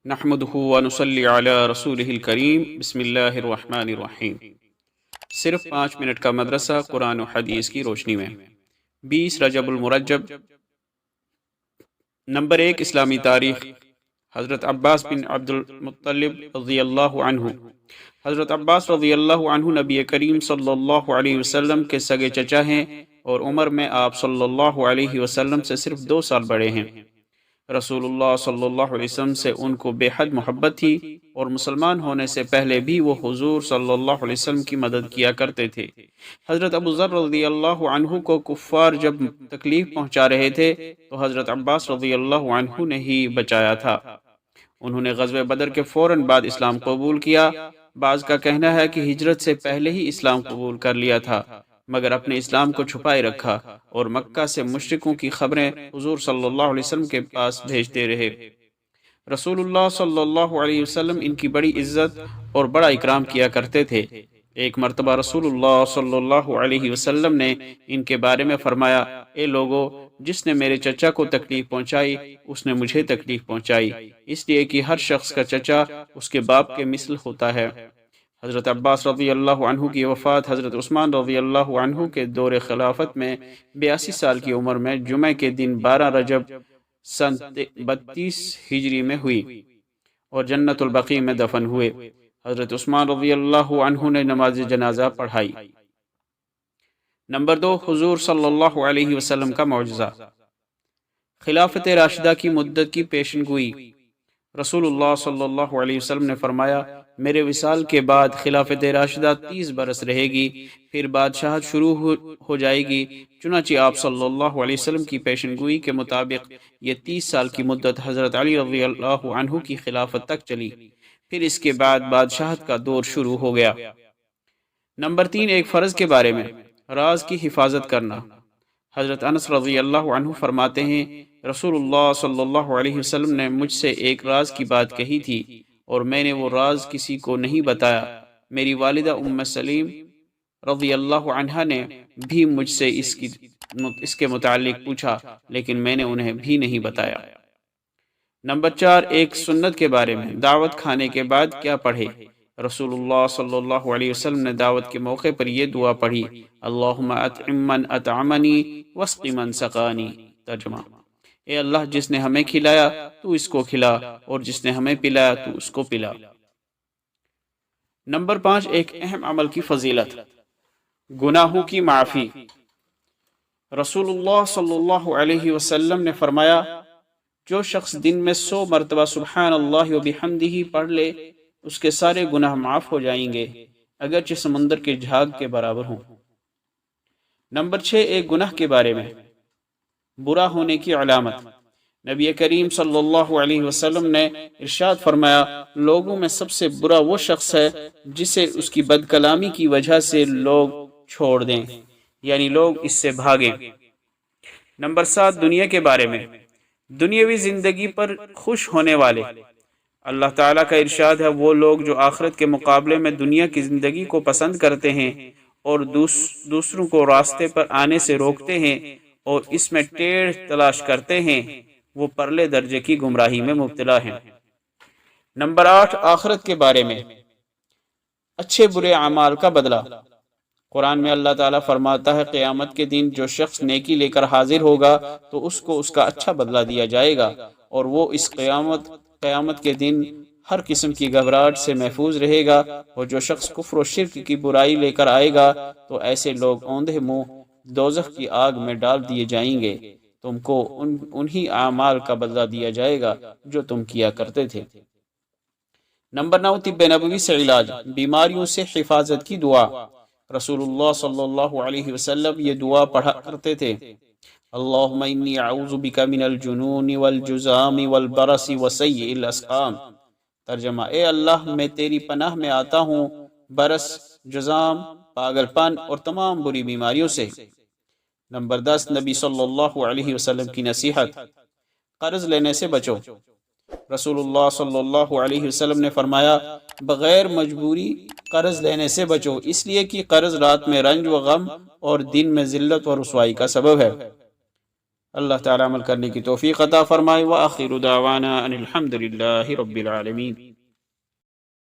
نحمدہ ونصلی علی رسولہ الکریم بسم اللہ الرحمن الرحیم۔ صرف 5 منٹ کا مدرسہ قرآن و حدیث کی روشنی میں 20 رجب المرجب۔ نمبر 1، اسلامی تاریخ۔ حضرت عباس بن عبد المطلب رضی اللہ عنہ۔ حضرت عباس رضی اللہ عنہ نبی کریم صلی اللہ علیہ وسلم کے سگے چچا ہیں اور عمر میں آپ صلی اللہ علیہ وسلم سے صرف 2 سال بڑے ہیں۔ رسول اللہ صلی اللہ علیہ وسلم سے ان کو بے حد محبت تھی اور مسلمان ہونے سے پہلے بھی وہ حضور صلی اللہ علیہ وسلم کی مدد کیا کرتے تھے۔ حضرت ابو ذر رضی اللہ عنہ کو کفار جب تکلیف پہنچا رہے تھے تو حضرت عباس رضی اللہ عنہ نے ہی بچایا تھا۔ انہوں نے غزوہ بدر کے فوراً بعد اسلام قبول کیا۔ بعض کا کہنا ہے کہ ہجرت سے پہلے ہی اسلام قبول کر لیا تھا، مگر اپنے اسلام کو چھپائے رکھا اور مکہ سے مشرکوں کی خبریں حضور صلی اللہ علیہ وسلم کے پاس بھیجتے رہے۔ رسول اللہ صلی اللہ علیہ وسلم ان کی بڑی عزت اور بڑا اکرام کیا کرتے تھے۔ ایک مرتبہ رسول اللہ صلی اللہ علیہ وسلم نے ان کے بارے میں فرمایا، اے لوگو، جس نے میرے چچا کو تکلیف پہنچائی اس نے مجھے تکلیف پہنچائی، اس لیے کہ ہر شخص کا چچا اس کے باپ کے مثل ہوتا ہے۔ حضرت عباس رضی اللہ عنہ کی وفات حضرت عثمان رضی اللہ عنہ کے دور خلافت میں 82 سال کی عمر میں جمعہ کے دن 12 رجب سن 32 ہجری میں ہوئی اور جنت البقیع میں دفن ہوئے۔ حضرت عثمان رضی اللہ عنہ نے نماز جنازہ پڑھائی۔ نمبر 2، حضور صلی اللہ علیہ وسلم کا معجزہ۔ خلافت راشدہ کی مدت کی پیشن گوئی۔ رسول اللہ صلی اللہ علیہ وسلم نے فرمایا، میرے وصال کے بعد خلافت راشدہ 30 برس رہے گی، پھر بادشاہت شروع ہو جائے گی۔ چنانچہ آپ صلی اللہ علیہ وسلم کی پیشن گوئی کے مطابق یہ 30 سال کی مدت حضرت علی رضی اللہ عنہ کی خلافت تک چلی، پھر اس کے بعد بادشاہت کا دور شروع ہو گیا۔ نمبر 3، ایک فرض کے بارے میں، راز کی حفاظت کرنا۔ حضرت انس رضی اللہ عنہ فرماتے ہیں، رسول اللہ صلی اللہ علیہ وسلم نے مجھ سے ایک راز کی بات کہی تھی اور میں نے وہ راز کسی کو نہیں بتایا۔ میری والدہ ام سلیم رضی اللہ عنہا نے بھی مجھ سے اس کے متعلق پوچھا، لیکن میں نے انہیں بھی نہیں بتایا۔ نمبر 4، ایک سنت کے بارے میں، دعوت کھانے کے بعد کیا پڑھے۔ رسول اللہ صلی اللہ علیہ وسلم نے دعوت کے موقع پر یہ دعا پڑھی، اللہم اطعم من اطعمنی واسق من سقانی۔ ترجمہ، اے اللہ، جس نے ہمیں کھلایا تو اس کو کھلا، اور جس نے ہمیں پلایا تو اس کو پلا۔ نمبر 5، ایک اہم عمل کی فضیلت، گناہوں کی معافی۔ رسول اللہ صلی اللہ علیہ وسلم نے فرمایا، جو شخص دن میں 100 مرتبہ سبحان اللہ و بحمدہ پڑھ لے اس کے سارے گناہ معاف ہو جائیں گے، اگرچہ سمندر کے جھاگ کے برابر ہوں۔ نمبر 6، ایک گناہ کے بارے میں، برا ہونے کی علامت۔ نبی کریم صلی اللہ علیہ وسلم نے ارشاد فرمایا، لوگوں میں سب سے برا وہ شخص ہے جسے اس کی بد کلامی کی وجہ سے لوگ چھوڑ دیں، یعنی لوگ اس سے بھاگیں۔ نمبر 7، دنیا کے بارے میں، دنیاوی زندگی پر خوش ہونے والے۔ اللہ تعالیٰ کا ارشاد ہے، وہ لوگ جو آخرت کے مقابلے میں دنیا کی زندگی کو پسند کرتے ہیں اور دوسروں کو راستے پر آنے سے روکتے ہیں اور اس میں ٹیڑھ تلاش کرتے ہیں، وہ پرلے درجے کی گمراہی میں مبتلا ہیں۔ نمبر 8، آخرت کے بارے میں، اچھے برے اعمال کا بدلہ۔ قرآن میں اللہ تعالیٰ فرماتا ہے، قیامت کے دن جو شخص نیکی لے کر حاضر ہوگا تو اس کو اس کا اچھا بدلہ دیا جائے گا، اور وہ اس قیامت کے دن ہر قسم کی گھبراہٹ سے محفوظ رہے گا، اور جو شخص کفر و شرک کی برائی لے کر آئے گا تو ایسے لوگ اوندھے منہ دوزخ کی آگ میں ڈال دیے جائیں گے۔ تم کو انہی اعمال کا بدلہ دیا جائے گا جو تم کیا کرتے تھے۔ نمبر 9، طب نبوی سے علاج، بیماریوں سے حفاظت کی دعا۔ رسول اللہ صلی اللہ علیہ وسلم یہ دعا پڑھا کرتے تھے، اللہم انی اعوذ بک من الجنون والجزام والبرس وسیء الاسقام۔ ترجمہ، اے اللہ، میں تیری پناہ میں آتا ہوں برس، جزام، پاگل پن اور تمام بری بیماریوں سے۔ نمبر 10، نبی صلی اللہ علیہ وسلم کی نصیحت، قرض لینے سے بچو۔ رسول اللہ صلی اللہ علیہ وسلم نے فرمایا، بغیر مجبوری قرض لینے سے بچو، اس لیے کہ قرض رات میں رنج و غم اور دن میں ذلت و رسوائی کا سبب ہے۔ اللہ تعالیٰ عمل کرنے کی توفیق عطا فرمائے۔ وآخر دعوانا ان الحمد للہ رب العالمین۔